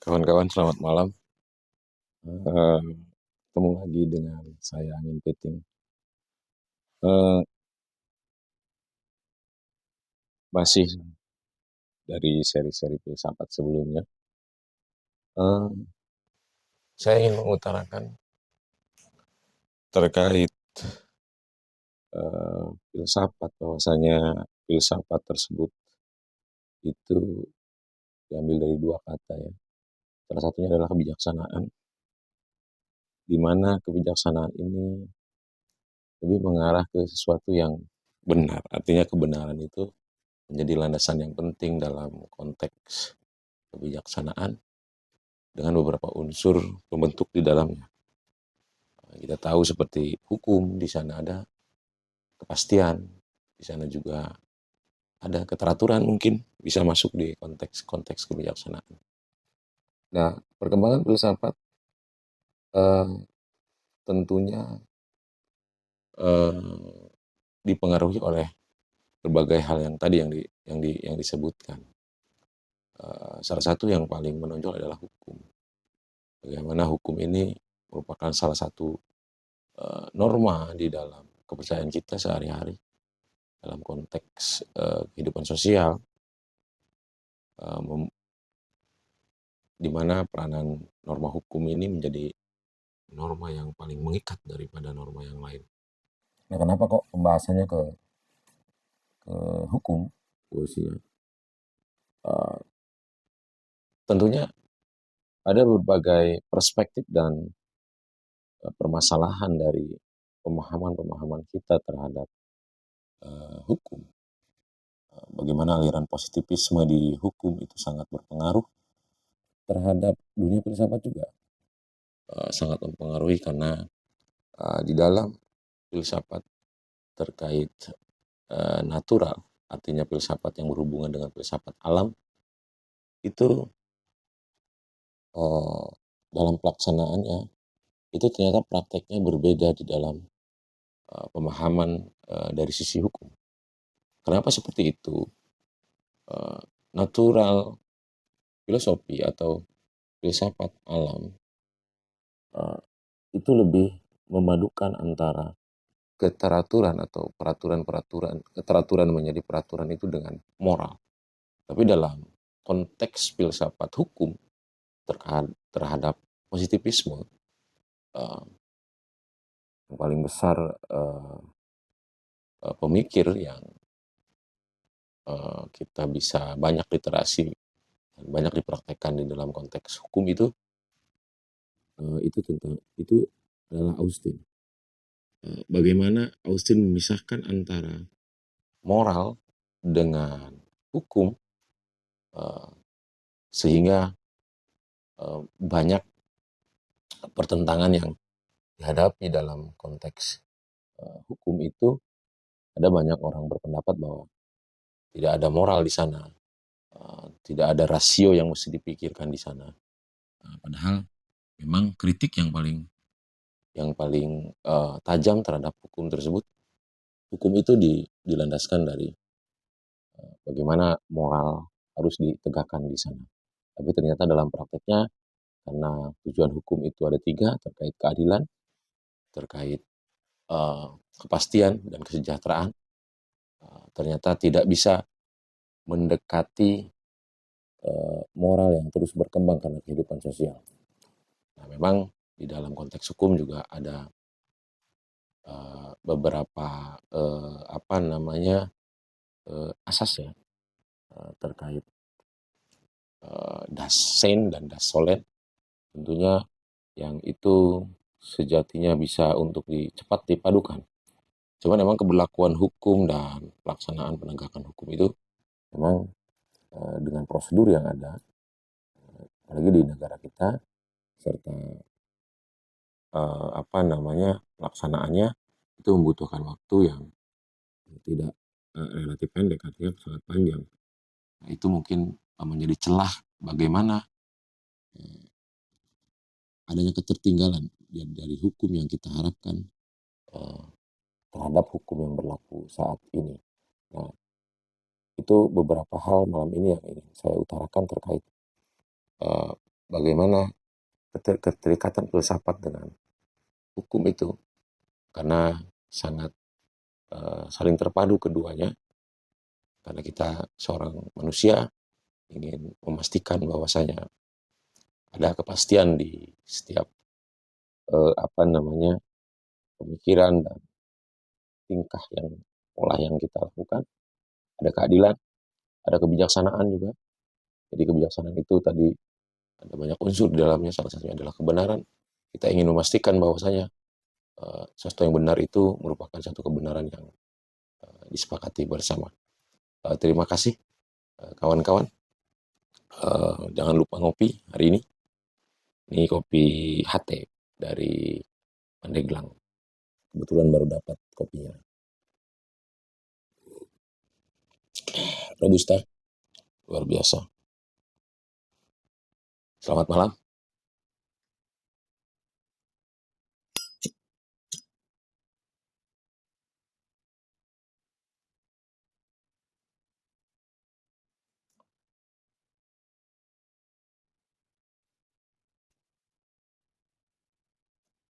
Kawan-kawan selamat malam. Ketemu lagi dengan saya Angin Piting. Masih dari seri-seri filsafat sebelumnya. Saya ingin mengutarakan terkait filsafat, bahwasanya filsafat tersebut itu diambil dari dua kata ya. Salah satunya adalah kebijaksanaan, di mana kebijaksanaan ini lebih mengarah ke sesuatu yang benar. Artinya kebenaran itu menjadi landasan yang penting dalam konteks kebijaksanaan dengan beberapa unsur pembentuk di dalamnya. Kita tahu seperti hukum, di sana ada kepastian, di sana juga ada keteraturan, mungkin bisa masuk di konteks kebijaksanaan. Nah, perkembangan filsafat tentunya dipengaruhi oleh berbagai hal yang tadi yang disebutkan. Salah satu yang paling menonjol adalah hukum. Bagaimana hukum ini merupakan salah satu norma di dalam kepercayaan kita sehari-hari dalam konteks kehidupan sosial, di mana peranan norma hukum ini menjadi norma yang paling mengikat daripada norma yang lain. Nah, kenapa kok pembahasannya ke hukum? Tentunya ada berbagai perspektif dan permasalahan dari pemahaman-pemahaman kita terhadap hukum. Bagaimana aliran positivisme di hukum itu sangat berpengaruh terhadap dunia filsafat juga. Sangat mempengaruhi karena di dalam filsafat terkait natural, artinya filsafat yang berhubungan dengan filsafat alam, itu dalam pelaksanaannya itu ternyata prakteknya berbeda di dalam pemahaman dari sisi hukum. Kenapa seperti itu? Natural filosofi atau filsafat alam itu lebih memadukan antara keteraturan atau keteraturan menjadi peraturan itu dengan moral. Tapi dalam konteks filsafat hukum terhadap positivisme, yang paling besar pemikir yang kita bisa banyak literasi dan banyak dipraktekkan di dalam konteks hukum itu adalah Austin. Bagaimana Austin memisahkan antara moral dengan hukum, sehingga banyak pertentangan yang dihadapi dalam konteks hukum itu. Ada banyak orang berpendapat bahwa tidak ada moral di sana, tidak ada rasio yang mesti dipikirkan di sana. Padahal memang kritik yang paling tajam terhadap hukum tersebut, hukum itu dilandaskan dari bagaimana moral harus ditegakkan di sana. Tapi ternyata dalam prakteknya, karena tujuan hukum itu ada 3, terkait keadilan, terkait kepastian dan kesejahteraan, ternyata tidak bisa mendekati moral yang terus berkembang karena kehidupan sosial. Nah, memang di dalam konteks hukum juga ada beberapa asas ya, terkait das sein dan das solem, tentunya yang itu sejatinya bisa untuk cepat dipadukan. Cuma memang keberlakuan hukum dan pelaksanaan penegakan hukum itu memang dengan prosedur yang ada, apalagi di negara kita, serta pelaksanaannya itu membutuhkan waktu yang tidak relatif pendek, artinya sangat panjang. Nah, itu mungkin menjadi celah bagaimana adanya ketertinggalan dari hukum yang kita harapkan terhadap hukum yang berlaku saat ini. Nah, itu beberapa hal malam ini yang ingin saya utarakan terkait bagaimana keterikatan filsafat dengan hukum itu, karena sangat saling terpadu keduanya, karena kita seorang manusia ingin memastikan bahwasanya ada kepastian di setiap pemikiran dan tingkah pola yang kita lakukan. Ada keadilan, ada kebijaksanaan juga. Jadi kebijaksanaan itu tadi ada banyak unsur di dalamnya, salah satunya adalah kebenaran. Kita ingin memastikan bahwasanya sesuatu yang benar itu merupakan satu kebenaran yang disepakati bersama. Terima kasih kawan-kawan. Jangan lupa ngopi hari ini. Ini kopi HT dari Pandeglang. Kebetulan baru dapat kopinya. Robusta, luar biasa. Selamat malam.